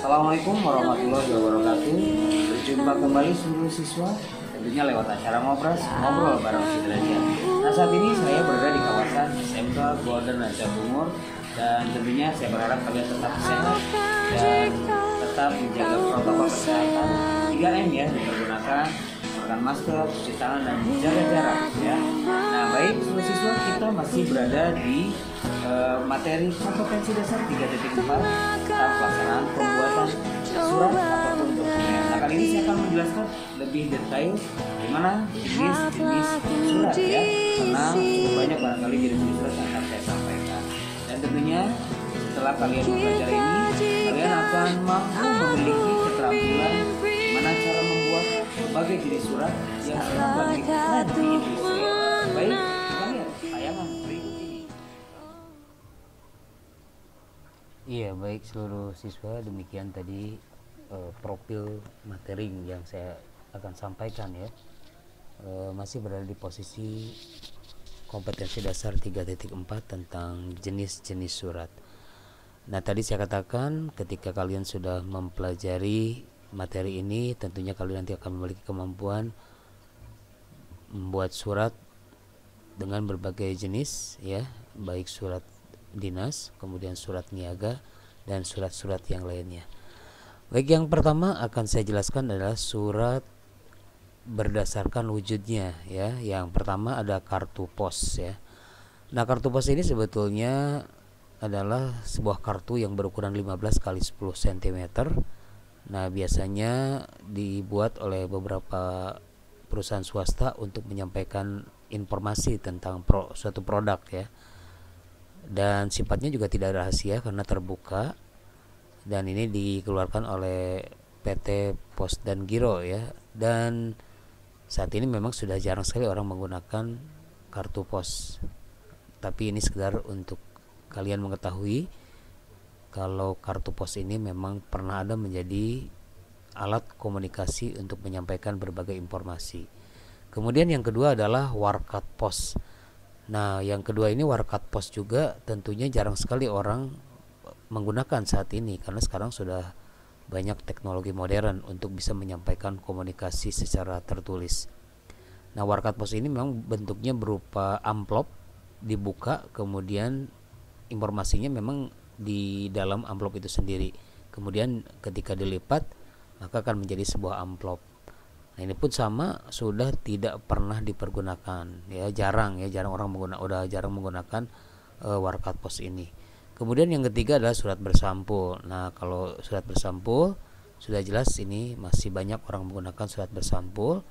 Assalamualaikum warahmatullahi wabarakatuh. Berjumpa kembali seluruh siswa, tentunya lewat acara ngobrol bareng Sidraja. Nah, saat ini saya berada di kawasan SMK Golden Raja Bungur, dan tentunya saya berharap kalian tetap sehat dan tetap menjaga protokol kesehatan 3M ya, dipergunakan menggunakan masker, cuci tangan, dan menjaga jarak ya. Nah, baik seluruh siswa, kita masih berada di materi kompetensi dasar 3.4 tentang pelaksanaan pembuatan surat ataupun dokumen. Nah, kali ini saya akan menjelaskan lebih detail bagaimana jenis-jenis surat ya, karena cukup banyak barangkali jenis-jenis surat yang akan saya sampaikan. Dan tentunya setelah kalian mempelajari ini, kalian akan mampu memiliki keterampilan bagaimana cara membuat berbagai jenis surat yang sangat lagi keren di Indonesia. Baik, kita lihat tayangan berikut ini. Iya, baik seluruh siswa, demikian tadi profil materi yang saya akan sampaikan ya. Masih berada di posisi kompetensi dasar 3.4 tentang jenis-jenis surat. Nah, tadi saya katakan ketika kalian sudah mempelajari materi ini, tentunya kalian nanti akan memiliki kemampuan membuat surat dengan berbagai jenis ya, baik surat dinas, kemudian surat niaga, dan surat-surat yang lainnya. Baik, yang pertama akan saya jelaskan adalah surat berdasarkan wujudnya ya. Yang pertama ada kartu pos ya. Nah, kartu pos ini sebetulnya adalah sebuah kartu yang berukuran 15 kali 10 cm. Nah, biasanya dibuat oleh beberapa perusahaan swasta untuk menyampaikan informasi tentang suatu produk ya. Dan sifatnya juga tidak rahasia karena terbuka, dan ini dikeluarkan oleh PT Pos dan Giro ya. Dan saat ini memang sudah jarang sekali orang menggunakan kartu pos, tapi ini sekedar untuk kalian mengetahui kalau kartu pos ini memang pernah ada menjadi alat komunikasi untuk menyampaikan berbagai informasi. Kemudian yang kedua adalah warkat pos. Nah, yang kedua ini warkat pos juga tentunya jarang sekali orang menggunakan saat ini, karena sekarang sudah banyak teknologi modern untuk bisa menyampaikan komunikasi secara tertulis. Nah, warkat pos ini memang bentuknya berupa amplop dibuka, kemudian informasinya memang di dalam amplop itu sendiri. Kemudian ketika dilipat maka akan menjadi sebuah amplop. Nah, ini pun sama, sudah tidak pernah dipergunakan ya, jarang orang jarang menggunakan warkat pos ini. Kemudian yang ketiga adalah surat bersampul. Nah, kalau surat bersampul sudah jelas ini masih banyak orang menggunakan surat bersampul.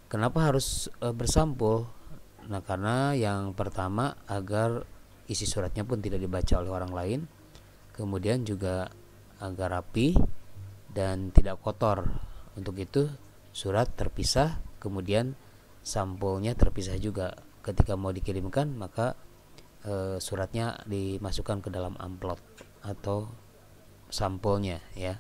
Kenapa harus bersampul? Nah, karena yang pertama agar isi suratnya pun tidak dibaca oleh orang lain, kemudian juga agar rapi dan tidak kotor. Untuk itu surat terpisah, kemudian sampulnya terpisah juga. Ketika mau dikirimkan maka suratnya dimasukkan ke dalam amplop atau sampulnya ya.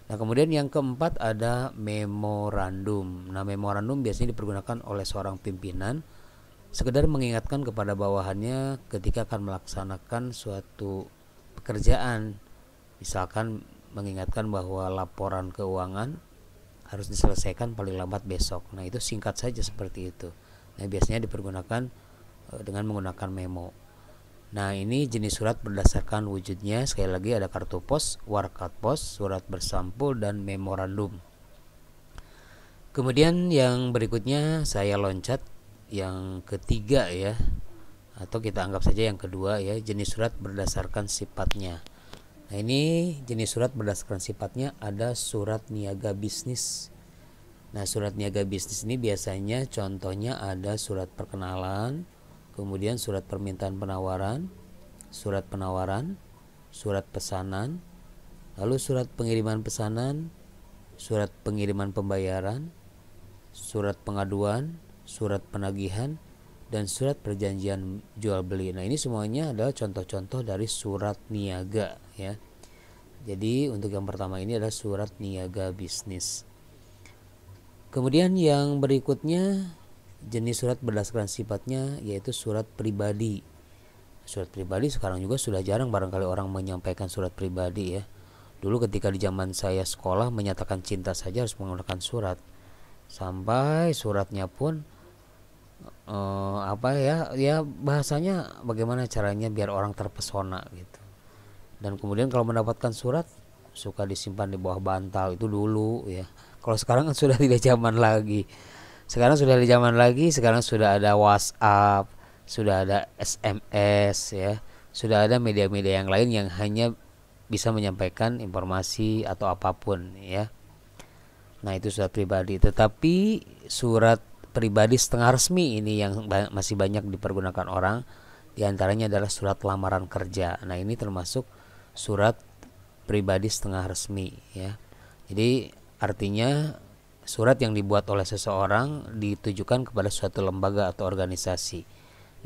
Nah, kemudian yang keempat ada memorandum. Nah, memorandum biasanya dipergunakan oleh seorang pimpinan sekedar mengingatkan kepada bawahannya ketika akan melaksanakan suatu pekerjaan. Misalkan mengingatkan bahwa laporan keuangan harus diselesaikan paling lambat besok. Nah, itu singkat saja seperti itu. Nah, biasanya dipergunakan dengan menggunakan memo. Nah, ini jenis surat berdasarkan wujudnya. Sekali lagi ada kartu pos, warkat pos, surat bersampul, dan memorandum. Kemudian yang berikutnya saya loncat yang ketiga ya, atau kita anggap saja yang kedua ya, jenis surat berdasarkan sifatnya. Nah, ini jenis surat berdasarkan sifatnya ada surat niaga bisnis. Nah, surat niaga bisnis ini biasanya contohnya ada surat perkenalan, kemudian surat permintaan penawaran, surat penawaran, surat pesanan, lalu surat pengiriman pesanan, surat pengiriman pembayaran, surat pengaduan, surat penagihan, dan surat perjanjian jual beli. Nah, ini semuanya adalah contoh-contoh dari surat niaga ya. Jadi untuk yang pertama ini adalah surat niaga bisnis. Kemudian yang berikutnya jenis surat berdasarkan sifatnya yaitu surat pribadi. Surat pribadi sekarang juga sudah jarang barangkali orang menyampaikan surat pribadi ya. Dulu ketika di zaman saya sekolah menyatakan cinta saja harus menggunakan surat, sampai suratnya pun apa ya bahasanya bagaimana caranya biar orang terpesona gitu. Dan kemudian kalau mendapatkan surat suka disimpan di bawah bantal, itu dulu ya. Kalau sekarang kan sudah tidak zaman lagi. Sekarang sudah ada WhatsApp, sudah ada SMS ya, sudah ada media-media yang lain yang hanya bisa menyampaikan informasi atau apapun ya. Nah, itu surat pribadi. Tetapi surat pribadi setengah resmi ini yang masih banyak dipergunakan orang, diantaranya adalah surat lamaran kerja. Nah, ini termasuk surat pribadi setengah resmi ya. Jadi artinya surat yang dibuat oleh seseorang ditujukan kepada suatu lembaga atau organisasi.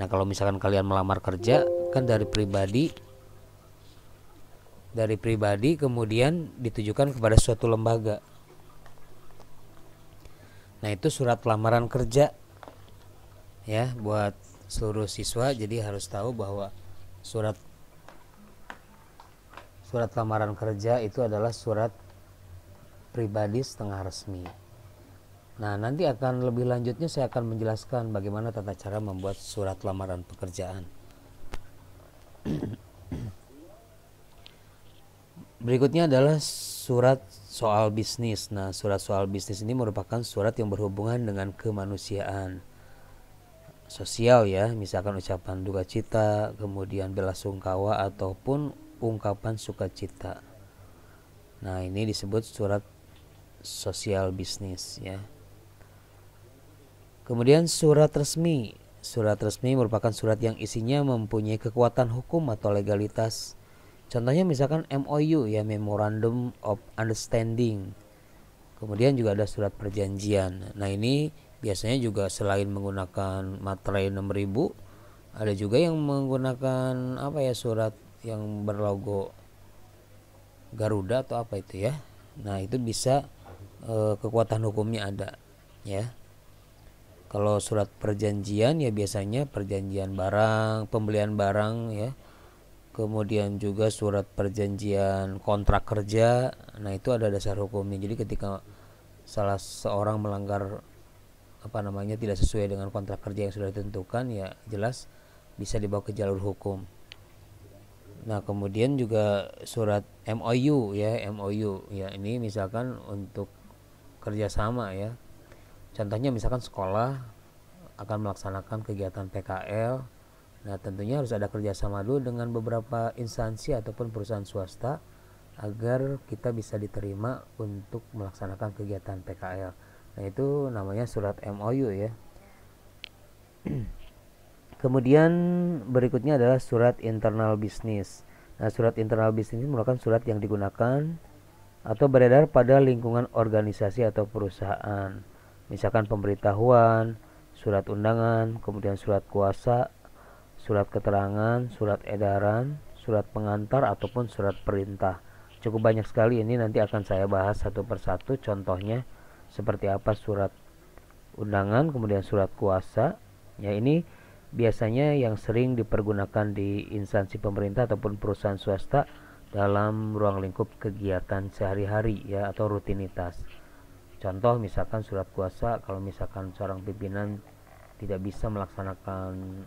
Nah, kalau misalkan kalian melamar kerja kan dari pribadi kemudian ditujukan kepada suatu lembaga. Nah, itu surat lamaran kerja ya buat seluruh siswa. Jadi harus tahu bahwa surat lamaran kerja itu adalah surat pribadi setengah resmi. Nah, nanti akan lebih lanjutnya saya akan menjelaskan bagaimana tata cara membuat surat lamaran pekerjaan. Berikutnya adalah surat soal bisnis. Nah, surat soal bisnis ini merupakan surat yang berhubungan dengan kemanusiaan sosial ya, misalkan ucapan duka cita, kemudian belasungkawa ataupun ungkapan sukacita. Nah, ini disebut surat sosial bisnis ya. Kemudian surat resmi. Surat resmi merupakan surat yang isinya mempunyai kekuatan hukum atau legalitas. Contohnya misalkan MOU ya, Memorandum of Understanding. Kemudian juga ada surat perjanjian. Nah, ini biasanya juga selain menggunakan materai 6000, ada juga yang menggunakan surat yang berlogo Garuda atau apa itu ya. Nah, itu bisa kekuatan hukumnya ada ya. Kalau surat perjanjian ya biasanya perjanjian barang, pembelian barang ya. Kemudian juga surat perjanjian kontrak kerja. Nah, itu ada dasar hukumnya. Jadi ketika salah seorang melanggar tidak sesuai dengan kontrak kerja yang sudah ditentukan, ya jelas bisa dibawa ke jalur hukum. Nah, kemudian juga surat MOU ya, ini misalkan untuk kerjasama ya. Contohnya misalkan sekolah akan melaksanakan kegiatan PKL. Nah, tentunya harus ada kerjasama dulu dengan beberapa instansi ataupun perusahaan swasta agar kita bisa diterima untuk melaksanakan kegiatan PKL. Nah, itu namanya surat MOU ya. Kemudian berikutnya adalah surat internal bisnis. Nah, surat internal bisnis ini merupakan surat yang digunakan atau beredar pada lingkungan organisasi atau perusahaan. Misalkan pemberitahuan, surat undangan, kemudian surat kuasa, surat keterangan, surat edaran, surat pengantar ataupun surat perintah. Cukup banyak sekali, ini nanti akan saya bahas satu persatu contohnya seperti apa surat undangan, kemudian surat kuasa. Ya, ini biasanya yang sering dipergunakan di instansi pemerintah ataupun perusahaan swasta dalam ruang lingkup kegiatan sehari-hari ya atau rutinitas. Contoh misalkan surat kuasa, kalau misalkan seorang pimpinan tidak bisa melaksanakan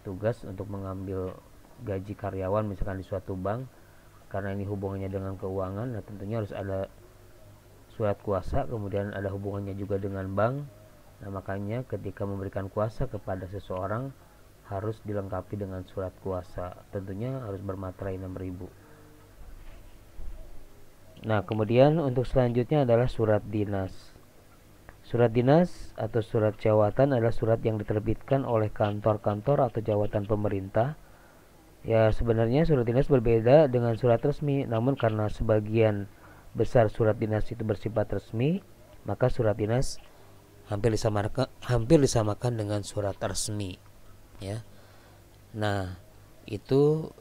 tugas untuk mengambil gaji karyawan misalkan di suatu bank karena ini hubungannya dengan keuangan, nah tentunya harus ada surat kuasa, kemudian ada hubungannya juga dengan bank. Nah, makanya ketika memberikan kuasa kepada seseorang harus dilengkapi dengan surat kuasa, tentunya harus bermaterai 6000. Nah, kemudian untuk selanjutnya adalah surat dinas. Surat dinas atau surat jawatan adalah surat yang diterbitkan oleh kantor-kantor atau jawatan pemerintah. Ya, sebenarnya surat dinas berbeda dengan surat resmi, namun karena sebagian besar surat dinas itu bersifat resmi, maka surat dinas hampir disamakan dengan surat resmi ya. Nah, itu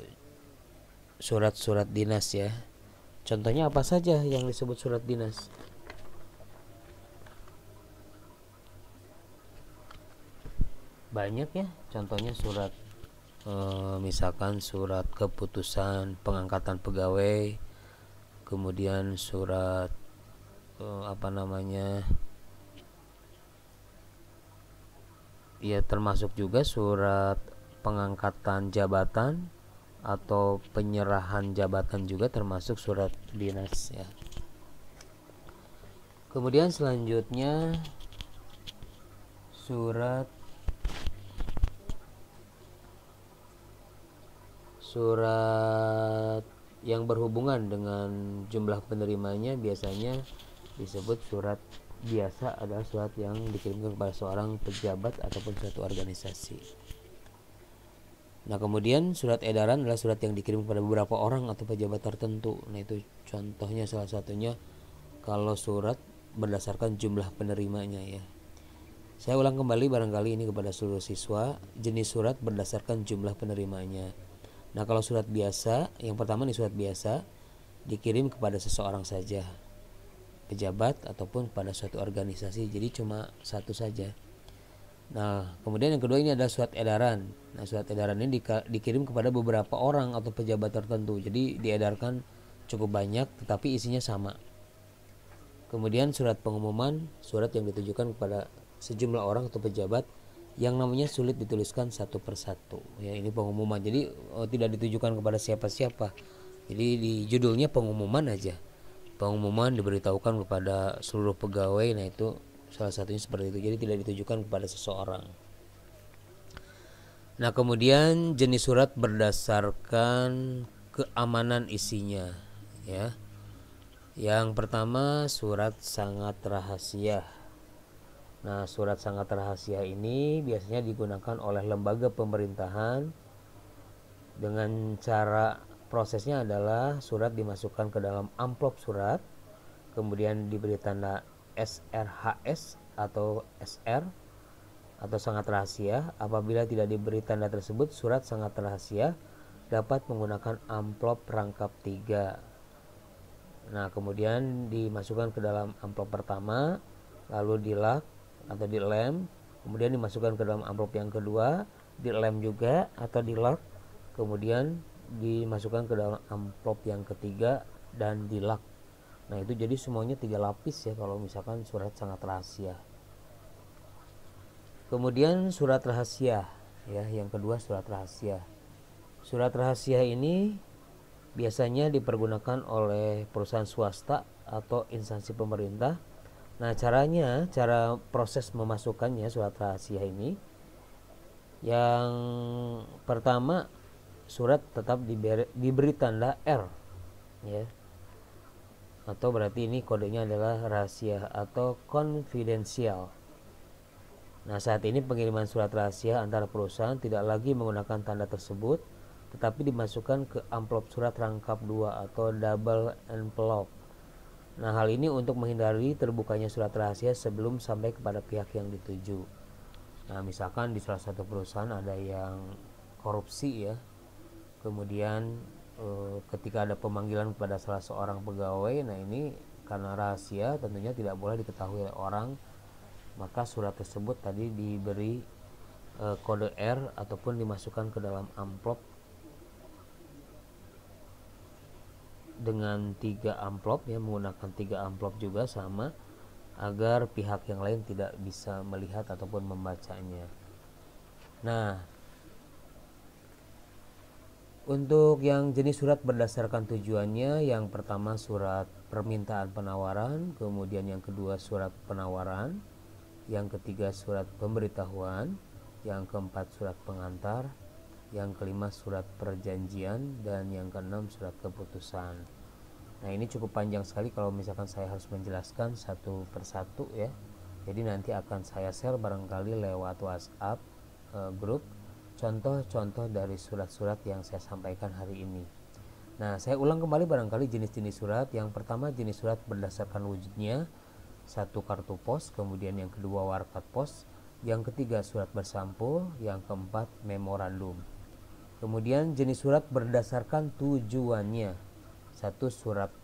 surat-surat dinas ya. Contohnya apa saja yang disebut surat dinas? Banyak ya, contohnya surat misalkan surat keputusan pengangkatan pegawai, kemudian surat ya termasuk juga surat pengangkatan jabatan atau penyerahan jabatan juga termasuk surat dinas ya. Kemudian selanjutnya surat yang berhubungan dengan jumlah penerimanya biasanya disebut surat biasa, adalah surat yang dikirimkan kepada seorang pejabat ataupun suatu organisasi. Nah, kemudian surat edaran adalah surat yang dikirim kepada beberapa orang atau pejabat tertentu. Nah, itu contohnya salah satunya kalau surat berdasarkan jumlah penerimanya ya. Saya ulang kembali barangkali ini kepada seluruh siswa, jenis surat berdasarkan jumlah penerimanya. Nah, kalau surat biasa, yang pertama nih surat biasa dikirim kepada seseorang saja, pejabat ataupun pada suatu organisasi, jadi cuma satu saja. Nah, kemudian yang kedua ini adalah surat edaran. Nah, surat edaran ini dikirim kepada beberapa orang atau pejabat tertentu, jadi diedarkan cukup banyak tetapi isinya sama. Kemudian surat pengumuman, surat yang ditujukan kepada sejumlah orang atau pejabat yang namanya sulit dituliskan satu persatu ya, ini pengumuman, jadi tidak ditujukan kepada siapa-siapa, jadi di judulnya pengumuman aja, pengumuman diberitahukan kepada seluruh pegawai. Nah, itu salah satunya seperti itu, jadi tidak ditujukan kepada seseorang. Nah, kemudian jenis surat berdasarkan keamanan isinya ya. Yang pertama surat sangat rahasia. Nah, surat sangat rahasia ini biasanya digunakan oleh lembaga pemerintahan dengan cara prosesnya adalah surat dimasukkan ke dalam amplop surat, kemudian diberi tanda SRHS atau SR atau sangat rahasia. Apabila tidak diberi tanda tersebut, surat sangat rahasia dapat menggunakan amplop rangkap 3. Nah, kemudian dimasukkan ke dalam amplop pertama, lalu dilak atau dilem, kemudian dimasukkan ke dalam amplop yang kedua, dilem juga atau dilak, kemudian dimasukkan ke dalam amplop yang ketiga dan dilak. Nah, itu jadi semuanya 3 lapis ya kalau misalkan surat sangat rahasia. Kemudian surat rahasia ya, yang kedua surat rahasia. Surat rahasia ini biasanya dipergunakan oleh perusahaan swasta atau instansi pemerintah. Nah, cara proses memasukkannya surat rahasia ini, yang pertama surat tetap diberi tanda R ya, atau berarti ini kodenya adalah rahasia atau konfidensial. Nah, saat ini pengiriman surat rahasia antara perusahaan tidak lagi menggunakan tanda tersebut, tetapi dimasukkan ke amplop surat rangkap 2 atau double envelope. Nah, hal ini untuk menghindari terbukanya surat rahasia sebelum sampai kepada pihak yang dituju. Nah, misalkan di salah satu perusahaan ada yang korupsi ya, kemudian ketika ada pemanggilan kepada salah seorang pegawai, nah ini karena rahasia tentunya tidak boleh diketahui oleh orang, maka surat tersebut tadi diberi kode R ataupun dimasukkan ke dalam amplop dengan 3 amplop ya, menggunakan 3 amplop juga sama, agar pihak yang lain tidak bisa melihat ataupun membacanya. Nah, untuk yang jenis surat berdasarkan tujuannya, yang pertama surat permintaan penawaran, kemudian yang kedua surat penawaran, yang ketiga surat pemberitahuan, yang keempat surat pengantar, yang kelima surat perjanjian, dan yang keenam surat keputusan. Nah, ini cukup panjang sekali kalau misalkan saya harus menjelaskan satu persatu ya, jadi nanti akan saya share barangkali lewat WhatsApp grup contoh-contoh dari surat-surat yang saya sampaikan hari ini. Nah, saya ulang kembali barangkali jenis-jenis surat. Yang pertama jenis surat berdasarkan wujudnya, 1 kartu pos, kemudian yang kedua warkat pos, yang ketiga surat bersampul, yang keempat memorandum. Kemudian jenis surat berdasarkan tujuannya, 1 surat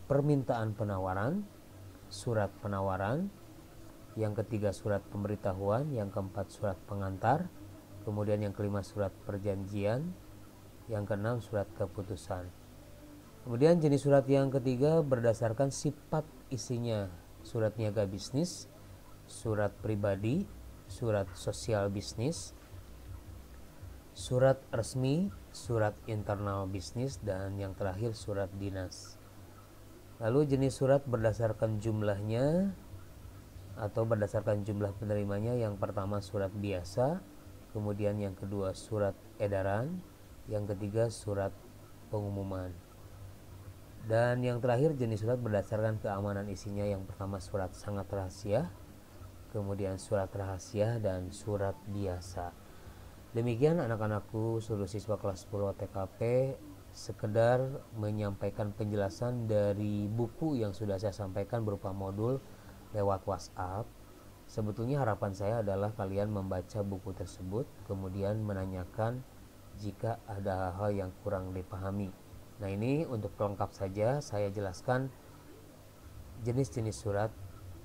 permintaan penawaran, surat penawaran, yang ketiga surat pemberitahuan, yang keempat surat pengantar, kemudian yang kelima surat perjanjian, yang keenam surat keputusan. Kemudian jenis surat yang ketiga berdasarkan sifat isinya. Surat niaga bisnis, surat pribadi, surat sosial bisnis, surat resmi, surat internal bisnis, dan yang terakhir surat dinas. Lalu jenis surat berdasarkan jumlahnya atau berdasarkan jumlah penerimanya. Yang pertama surat biasa, kemudian yang kedua surat edaran, yang ketiga surat pengumuman. Dan yang terakhir jenis surat berdasarkan keamanan isinya. Yang pertama surat sangat rahasia, kemudian surat rahasia, dan surat biasa. Demikian anak-anakku seluruh siswa kelas 10 TKP, sekedar menyampaikan penjelasan dari buku yang sudah saya sampaikan berupa modul lewat WhatsApp. Sebetulnya harapan saya adalah kalian membaca buku tersebut, kemudian menanyakan jika ada hal-hal yang kurang dipahami. Nah, ini untuk pelengkap saja saya jelaskan jenis-jenis surat,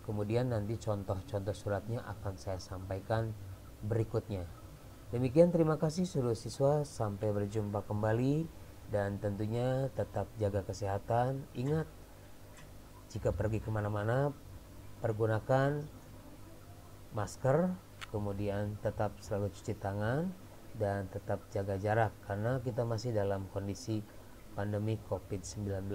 kemudian nanti contoh-contoh suratnya akan saya sampaikan berikutnya. Demikian, terima kasih seluruh siswa, sampai berjumpa kembali, dan tentunya tetap jaga kesehatan. Ingat, jika pergi kemana-mana pergunakan masker, kemudian tetap selalu cuci tangan, dan tetap jaga jarak karena kita masih dalam kondisi pandemi COVID-19.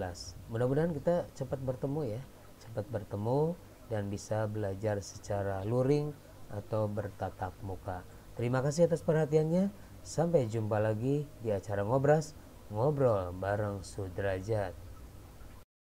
Mudah-mudahan kita cepat bertemu ya, cepat bertemu dan bisa belajar secara luring atau bertatap muka. Terima kasih atas perhatiannya. Sampai jumpa lagi di acara Ngobras, ngobrol bareng Sudrajat.